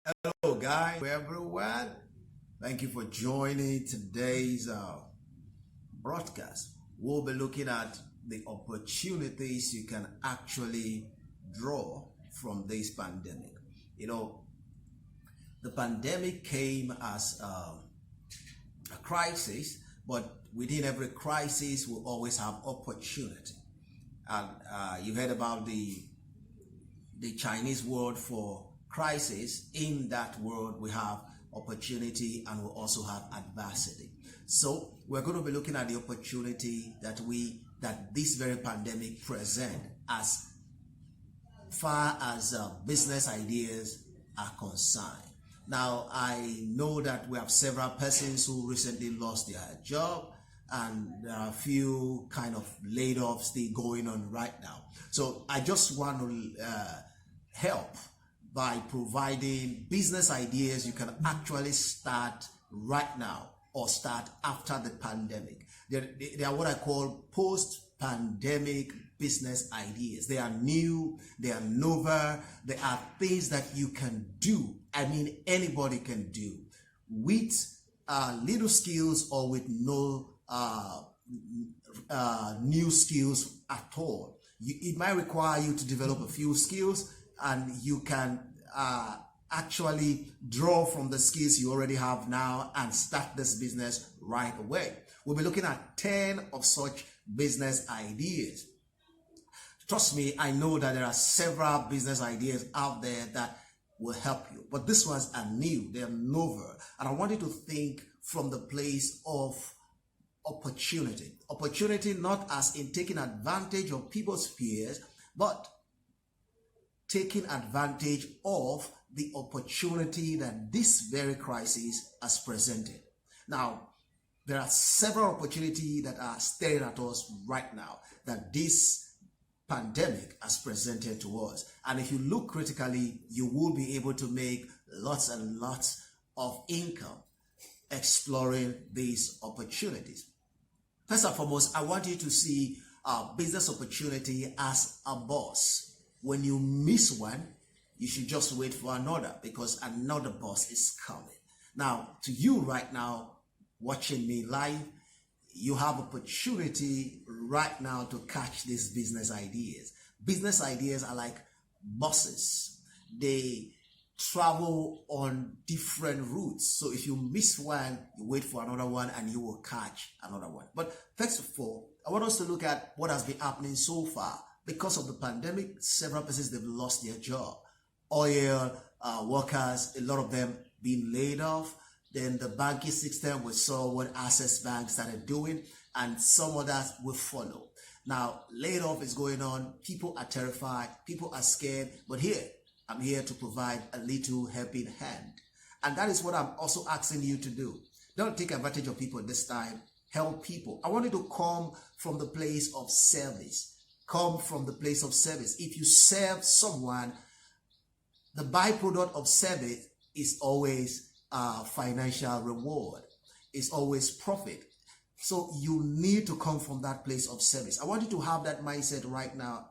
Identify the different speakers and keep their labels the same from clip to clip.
Speaker 1: Hello, guys, everyone. Thank you for joining today's broadcast. We'll be looking at the opportunities you can actually draw from this pandemic. You know, the pandemic came as a crisis, but within every crisis, we always have opportunity. And you heard about the Chinese word for crisis. In that word, we have opportunity and we also have adversity. So we're going to be looking at the opportunity that this very pandemic present as far as business ideas are concerned. Now, I know that we have several persons who recently lost their job, and there are a few kind of laid-offs still going on right now. So I just want to help by providing business ideas you can actually start right now or start after the pandemic. They are what I call post-pandemic business ideas. They are new, they are novel, they are things that you can do. I mean, anybody can do with little skills or with no new skills at all. It might require you to develop a few skills, and you can actually draw from the skills you already have now and start this business right away. We'll be looking at 10 of such business ideas. Trust me, I know that there are several business ideas out there that will help you, but these ones are new, they're novel, and I want you to think from the place of opportunity. Opportunity not as in taking advantage of people's fears, but taking advantage of the opportunity that this very crisis has presented. Now, there are several opportunities that are staring at us right now that this pandemic has presented to us. And if you look critically, you will be able to make lots and lots of income exploring these opportunities. First and foremost, I want you to see business opportunity as a boss. When you miss one, you should just wait for another, because another boss is coming. Now, to you right now, watching me live, you have opportunity right now to catch these business ideas. Business ideas are like buses. They travel on different routes. So if you miss one, you wait for another one and you will catch another one. But first of all, I want us to look at what has been happening so far. Because of the pandemic, several persons, they've lost their job. Oil workers, a lot of them being laid off. Then the banking system, we saw what Access Bank started doing, and some others will follow. Now, laid off is going on. People are terrified. People are scared. But here, I'm here to provide a little helping hand. And that is what I'm also asking you to do. Don't take advantage of people this time. Help people. I want you to come from the place of service. Come from the place of service. If you serve someone, the byproduct of service is always financial reward. It's always profit. So you need to come from that place of service. I want you to have that mindset right now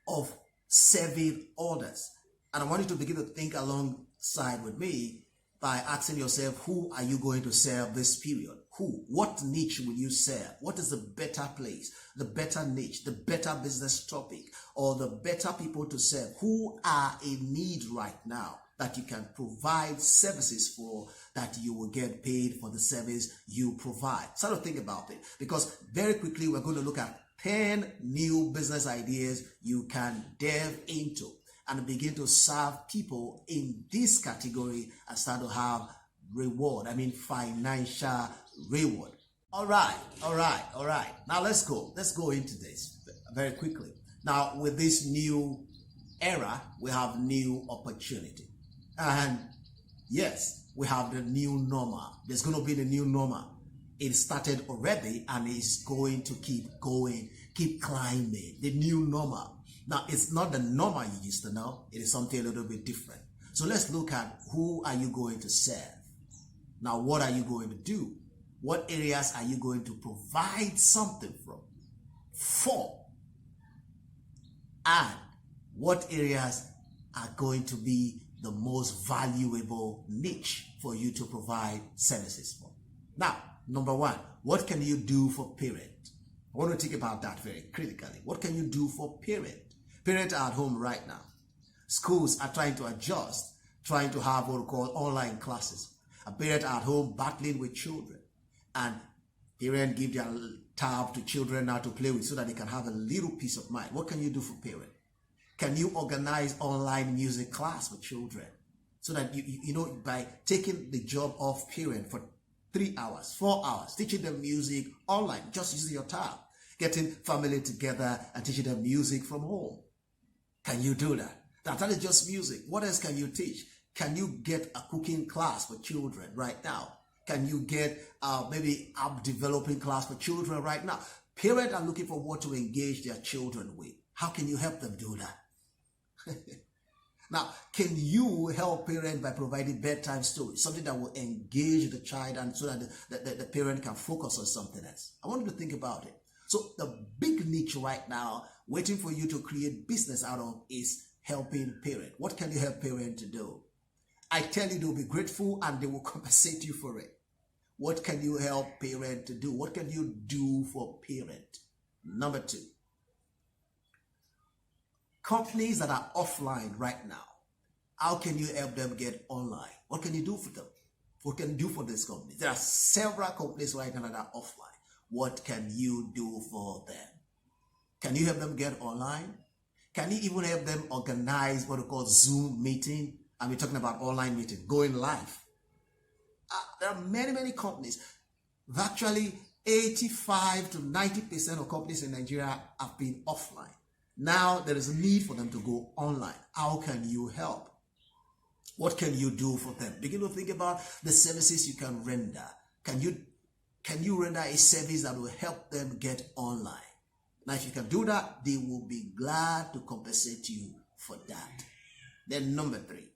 Speaker 1: of serving others. And I want you to begin to think alongside with me by asking yourself, who are you going to serve this period? Who? What niche will you serve? What is the better place, the better niche, the better business topic, or the better people to serve? Who are in need right now that you can provide services for, that you will get paid for the service you provide? Start to think about it, because very quickly we're going to look at 10 new business ideas you can delve into and begin to serve people in this category and start to have reward. I mean, financial reward. All right. Now let's go into this very quickly. Now, with this new era, we have new opportunity. And yes, we have the new normal. There's going to be the new normal. It started already and it's going to keep going, keep climbing. The new normal. Now, it's not the normal you used to know. It is something a little bit different. So let's look at, who are you going to serve? Now, what are you going to do? What areas are you going to provide something from? For? And what areas are going to be the most valuable niche for you to provide services for. Now, number one, what can you do for parents? I want to think about that very critically. What can you do for parents? Parents are at home right now. Schools are trying to adjust, trying to have what we call online classes. A parent at home battling with children, and parents give their tab to children now to play with so that they can have a little peace of mind. What can you do for parents? Can you organize online music class for children so that you know, by taking the job of parent for 3 hours, 4 hours, teaching them music online, just using your tab, getting family together and teaching them music from home? Can you do that? That is just music. What else can you teach? Can you get a cooking class for children right now? Can you get maybe app developing class for children right now? Parents are looking for what to engage their children with. How can you help them do that? Now, can you help parents by providing bedtime stories, something that will engage the child and so that the parent can focus on something else? I want you to think about it. So the big niche right now, waiting for you to create business out of, is helping parents. What can you help parents to do? I tell you, they'll be grateful and they will compensate you for it. What can you help parents to do? What can you do for parents? Number two, companies that are offline right now, how can you help them get online? What can you do for them? What can you do for these companies? There are several companies right now that are offline. What can you do for them? Can you help them get online? Can you even help them organize what we call Zoom meeting? And we're talking about online meeting, going live. There are many companies. Virtually 85 to 90% of companies in Nigeria have been offline. Now there is a need for them to go online. How can you help? What can you do for them? Begin to think about the services you can render. Can you render a service that will help them get online? Now, if you can do that, they will be glad to compensate you for that. Then number three,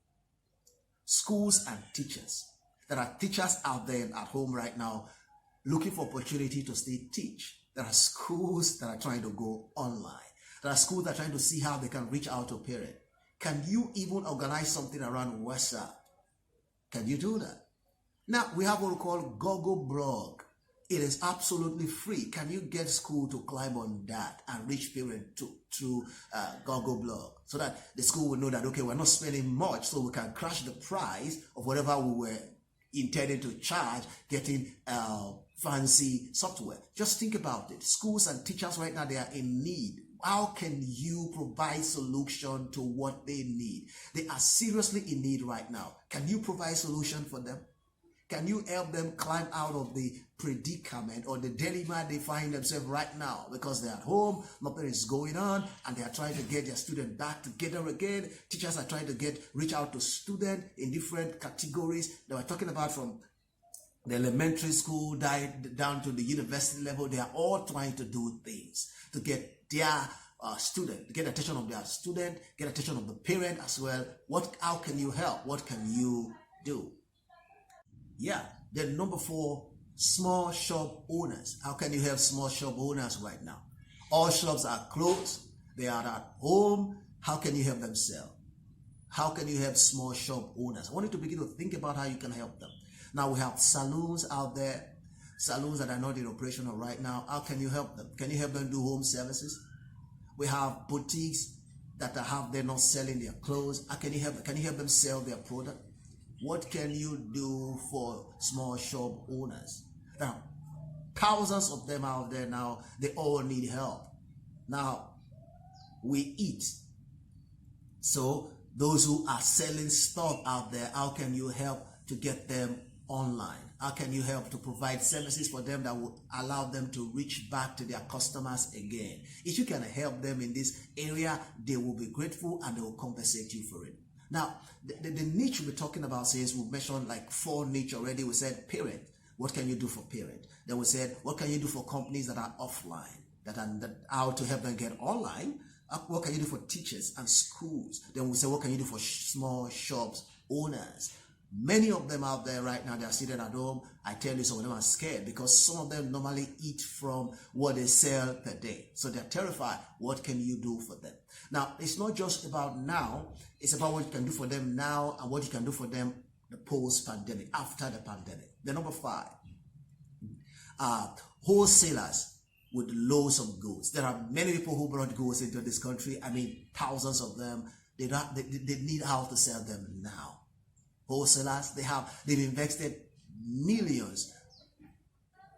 Speaker 1: schools and teachers. There are teachers out there at home right now looking for opportunity to still teach. There are schools that are trying to go online. There are schools that are trying to see how they can reach out to parents. Can you even organize something around WhatsApp? Can you do that? Now, we have what we call Google Blog. It is absolutely free. Can you get school to climb on that and reach parents through Google Blog so that the school will know that, okay, we're not spending much, so we can crash the price of whatever we were intended to charge getting fancy software? Just think about it. Schools and teachers right now, they are in need. How can you provide solution to what they need? They are seriously in need right now. Can you provide solution for them? Can you help them climb out of the predicament or the dilemma they find themselves right now because they're at home, nothing is going on, and they are trying to get their students back together again? Teachers are trying to reach out to students in different categories. They were talking about from the elementary school down to the university level. They are all trying to do things to get their student, get attention of their student, get attention of the parent as well. How can you help? What can you do? Yeah. Then number four, small shop owners. How can you help small shop owners right now? All shops are closed. They are at home. How can you help them sell? How can you help small shop owners? I want you to begin to think about how you can help them. Now we have salons out there, salons that are not in operational right now. How can you help them? Can you help them do home services? We have boutiques that they're not selling their clothes. How can you help them? Can you help them sell their product? What can you do for small shop owners? Now, thousands of them out there now, they all need help. Now, we eat. So, those who are selling stuff out there, how can you help to get them online? How can you help to provide services for them that will allow them to reach back to their customers again? If you can help them in this area, they will be grateful and they will compensate you for it. Now, the niche we're talking about says, we mentioned like 4 niche already. We said parent. What can you do for parent? Then we said, what can you do for companies that are offline, that how to help them get online? What can you do for teachers and schools? Then we said, what can you do for small shops owners? Many of them out there right now, they are sitting at home. I tell you, some of them are scared because some of them normally eat from what they sell per day. So they're terrified. What can you do for them? Now, it's not just about now. It's about what you can do for them now and what you can do for them the post-pandemic, after the pandemic. The number 5, wholesalers with loads of goods. There are many people who brought goods into this country. I mean, thousands of them. They need how to sell them now. Wholesalers, they've invested millions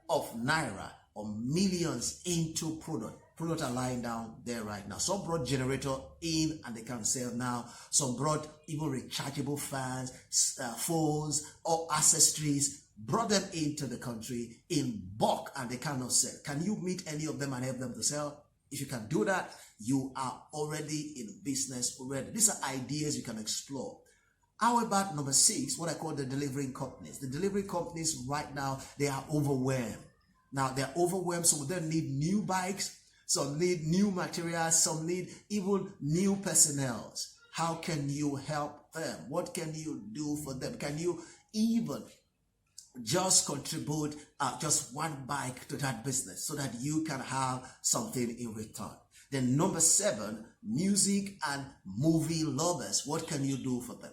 Speaker 1: of naira or millions into product. Products are lying down there right now. Some brought generator in and they can sell now. Some brought even rechargeable fans, phones, or accessories, brought them into the country in bulk and they cannot sell. Can you meet any of them and help them to sell? If you can do that, you are already in business already. These are ideas you can explore. How about number 6, what I call the delivering companies? The delivery companies right now, they are overwhelmed. Now they're overwhelmed, so they need new bikes, some need new materials, some need even new personnel. How can you help them? What can you do for them? Can you even just contribute just one bike to that business so that you can have something in return? Then number 7, music and movie lovers. What can you do for them?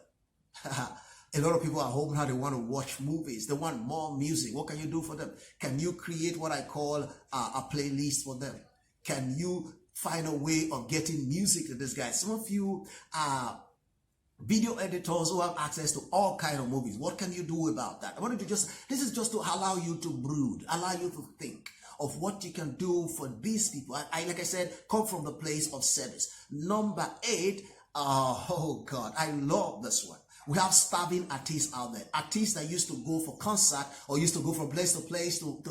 Speaker 1: A lot of people at home now, they want to watch movies. They want more music. What can you do for them? Can you create what I call a playlist for them? Can you find a way of getting music to this guy? Some of you are video editors who have access to all kinds of movies. What can you do about that? I wanted to this is just to allow you to brood, allow you to think of what you can do for these people. I like I said, come from the place of service. Number 8, oh God, I love this one. We have starving artists out there. Artists that used to go for concert or used to go from place to place to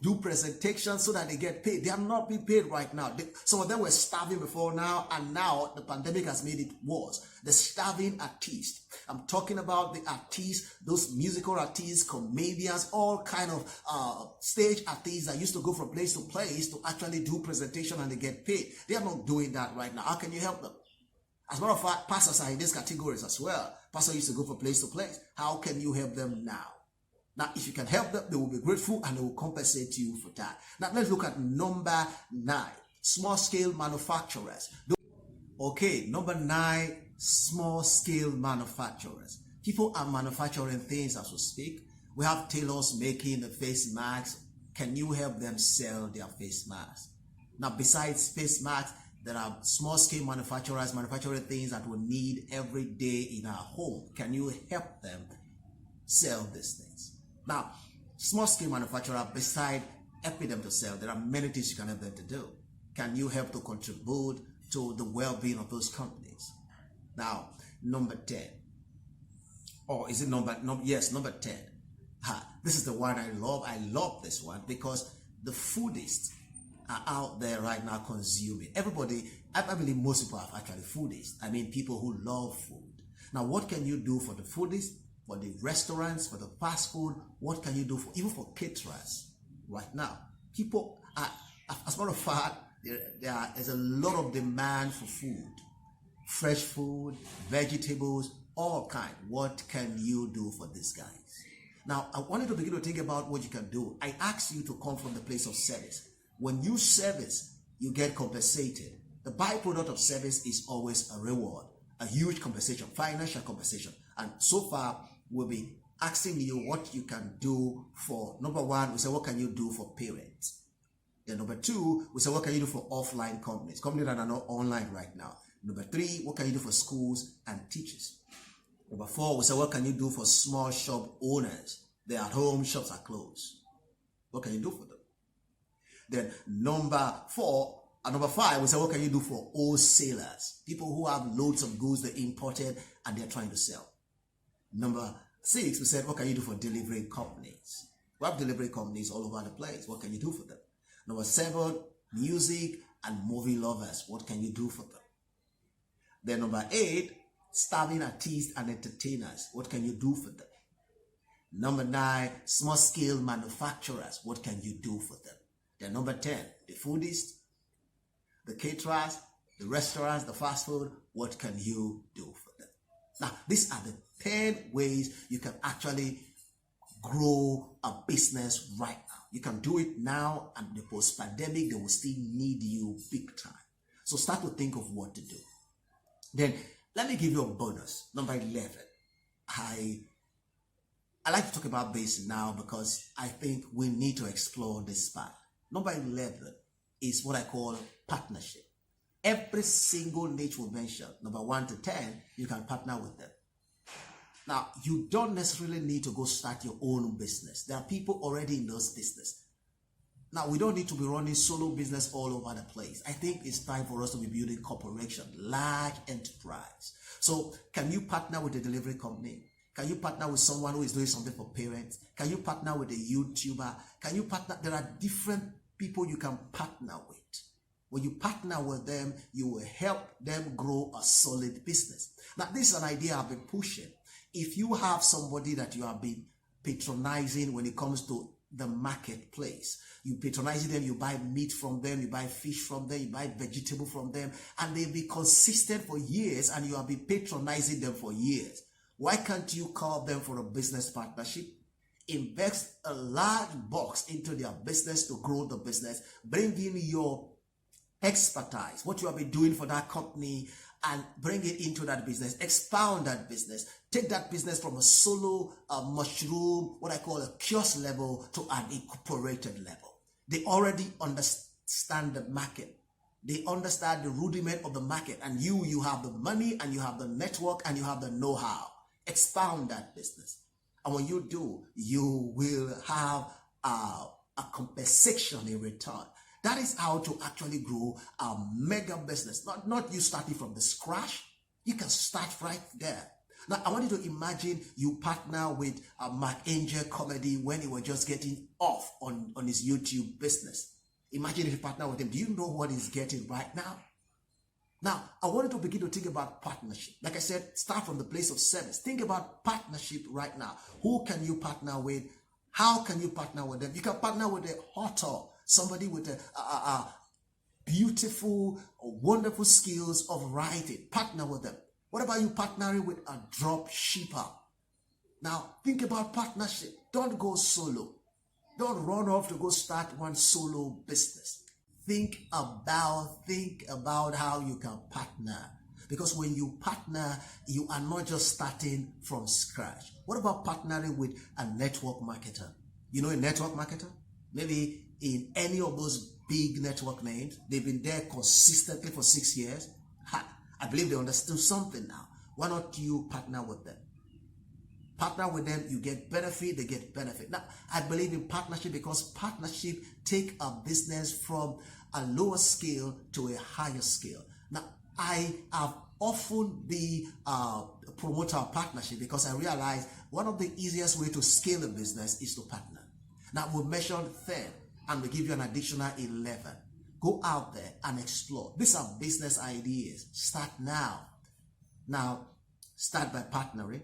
Speaker 1: do presentations so that they get paid. They are not being paid right now. Some of them were starving before now, and now the pandemic has made it worse. The starving artists. I'm talking about the artists, those musical artists, comedians, all kind of stage artists that used to go from place to place to actually do presentation and they get paid. They are not doing that right now. How can you help them? As a matter of fact, pastors are in these categories as well. Pastors used to go from place to place. How can you help them now? Now, if you can help them, they will be grateful and they will compensate you for that. Now, let's look at number 9, small-scale manufacturers. Okay, number 9, small-scale manufacturers. People are manufacturing things as we speak. We have tailors making the face masks. Can you help them sell their face masks? Now, besides face masks, there are small-scale manufacturers manufacturing things that we need every day in our home. Can you help them sell these things? Now, small-scale manufacturer, beside helping them to sell, there are many things you can help them to do. Can you help to contribute to the well-being of those companies? Now, number 10. Or is it yes, number 10. This is the one I love. I love this one because the foodists are out there right now consuming. Everybody, I believe most people are actually foodies. I mean, people who love food. Now, what can you do for the foodies, for the restaurants, for the fast food? What can you do for even for caterers right now? People are, as a matter of fact, there's a lot of demand for food, fresh food, vegetables, all kinds. What can you do for these guys? Now, I wanted to begin to think about what you can do. I asked you to come from the place of service. When you service, you get compensated. The byproduct of service is always a reward, a huge compensation, financial compensation. And so far, we'll be asking you what you can do for, number 1, we say, what can you do for parents? Then number 2, we say, what can you do for offline companies that are not online right now? Number 3, what can you do for schools and teachers? Number 4, we say, what can you do for small shop owners? They're at home, shops are closed. What can you do for them? Then number 5, we say, what can you do for wholesalers? People who have loads of goods they imported and they're trying to sell. Number 6, we said, what can you do for delivery companies? We have delivery companies all over the place. What can you do for them? Number 7, music and movie lovers. What can you do for them? Then number 8, starving artists and entertainers. What can you do for them? Number 9, small-scale manufacturers. What can you do for them? Then number 10, the foodists, the caterers, the restaurants, the fast food. What can you do for them? Now, these are the 10 ways you can actually grow a business right now. You can do it now, and the post-pandemic, they will still need you big time. So start to think of what to do. Then let me give you a bonus. Number 11. I like to talk about this now because I think we need to explore this part. Number 11 is what I call partnership. Every single niche we mention, number 1 to 10, you can partner with them. Now, you don't necessarily need to go start your own business. There are people already in those business. Now, we don't need to be running solo business all over the place. I think it's time for us to be building corporation, large enterprise. So, can you partner with a delivery company? Can you partner with someone who is doing something for parents? Can you partner with a YouTuber? Can you partner? There are different people you can partner with. When you partner with them, you will help them grow a solid business. Now, this is an idea I've been pushing. If you have somebody that you have been patronizing when it comes to the marketplace, you patronize them, you buy meat from them, you buy fish from them, you buy vegetable from them, and they'll be consistent for years, and you have been patronizing them for years. Why can't you call them for a business partnership? Invest a large box into their business to grow the business. Bring in your expertise, what you have been doing for that company, and bring it into that business. Expound that business. Take that business from a solo mushroom, what I call a kiosk level, to an incorporated level. They already understand the market. They understand the rudiment of the market, and you have the money, and you have the network, and you have the know-how. Expound that business. And when you do, you will have a compensation in return. That is how to actually grow a mega business. Not you starting from the scratch. You can start right there. Now, I want you to imagine you partner with Mark Angel Comedy when he was just getting off on his YouTube business. Imagine if you partner with him. Do you know what he's getting right now? Now, I want you to begin to think about partnership. Like I said, start from the place of service. Think about partnership right now. Who can you partner with? How can you partner with them? You can partner with a author, somebody with a beautiful, wonderful skills of writing. Partner with them. What about you partnering with a drop shipper? Now, think about partnership. Don't go solo. Don't run off to go start one solo business. Think about how you can partner. Because when you partner, you are not just starting from scratch. What about partnering with a network marketer? You know a network marketer? Maybe in any of those big network names, they've been there consistently for 6 years. I believe they understood something now. Why not you partner with them? Partner with them, you get benefit, they get benefit. Now, I believe in partnership because partnership take a business from a lower scale to a higher scale. Now, I have often been a promoter of partnership because I realize one of the easiest way to scale a business is to partner. Now, we mentioned 10 and we give you an additional 11. Go out there and explore. These are business ideas. Start now. Now, start by partnering.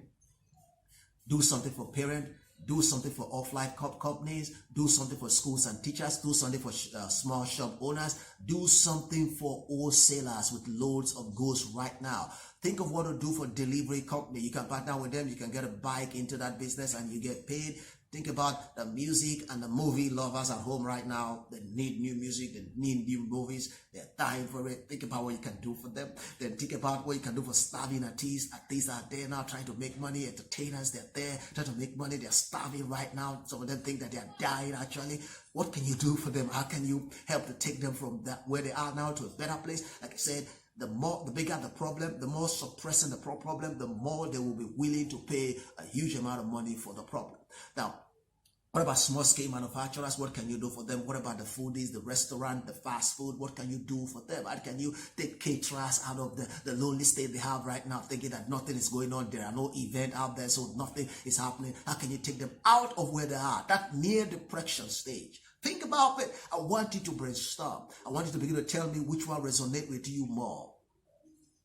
Speaker 1: Do something for parents. Do something for offline companies. Do something for schools and teachers. Do something for small shop owners. Do something for wholesalers with loads of goods right now. Think of what to do for delivery company. You can partner with them. You can get a bike into that business and you get paid. Think about the music and the movie lovers at home right now. They need new music. They need new movies. They're dying for it. Think about what you can do for them. Then think about what you can do for starving artists. Artists are there now trying to make money. Entertainers, they're there trying to make money. They're starving right now. Some of them think that they're dying actually. What can you do for them? How can you help to take them from that where they are now to a better place? Like I said, the bigger the problem, the more suppressing the problem, the more they will be willing to pay a huge amount of money for the problem. Now, what about small scale manufacturers? What can you do for them? What about the foodies, the restaurant, the fast food? What can you do for them? How can you take caterers out of the lonely state they have right now, thinking that nothing is going on? There are no event out there, so nothing is happening. How can you take them out of where they are? That near depression stage. Think about it. I want you to brainstorm. I want you to begin to tell me which one resonates with you more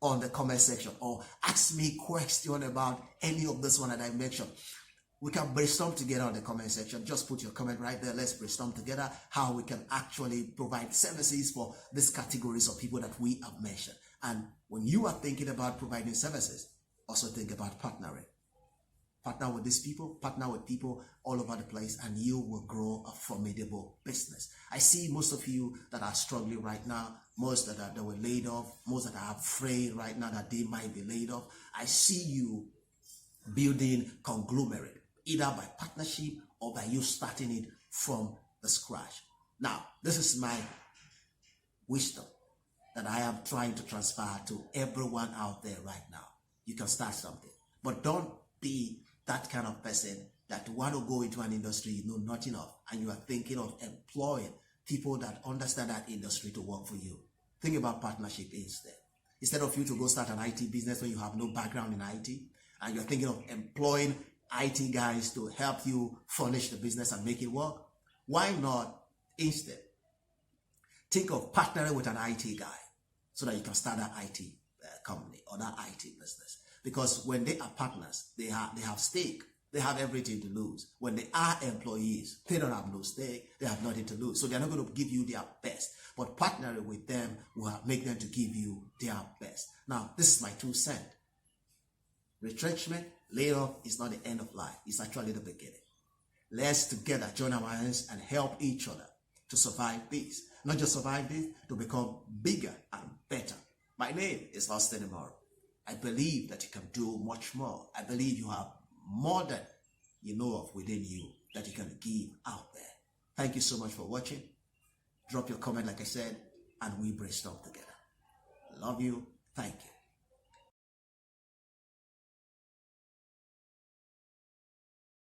Speaker 1: on the comment section, or ask me question about any of this one that I mentioned. We can brainstorm together on the comment section. Just put your comment right there. Let's brainstorm together how we can actually provide services for these categories of people that we have mentioned. And when you are thinking about providing services, also think about partnering. Partner with these people, partner with people all over the place, and you will grow a formidable business. I see most of you that are struggling right now, most that were laid off, most that are afraid right now that they might be laid off. I see you building conglomerate, either by partnership or by you starting it from the scratch. Now, this is my wisdom that I am trying to transfer to everyone out there right now. You can start something, but don't be that kind of person that want to go into an industry you know nothing of, and you are thinking of employing people that understand that industry to work for you. Think about partnership instead. Instead of you to go start an IT business when you have no background in IT, and you're thinking of employing IT guys to help you furnish the business and make it work, why not instead think of partnering with an IT guy so that you can start that IT company or that IT business? Because when they are partners, they have stake. They have everything to lose. When they are employees, they don't have no stake. They have nothing to lose. So they're not going to give you their best. But partnering with them will make them to give you their best. Now, this is my 2 cents. Retrenchment, layoff is not the end of life. It's actually the beginning. Let's together join our hands and help each other to survive this. Not just survive this, to become bigger and better. My name is Austin Imoru. I believe that you can do much more. I believe you have more than you know of within you that you can give out there. Thank you so much for watching. Drop your comment, like I said, and we brainstorm together. Love you. Thank you.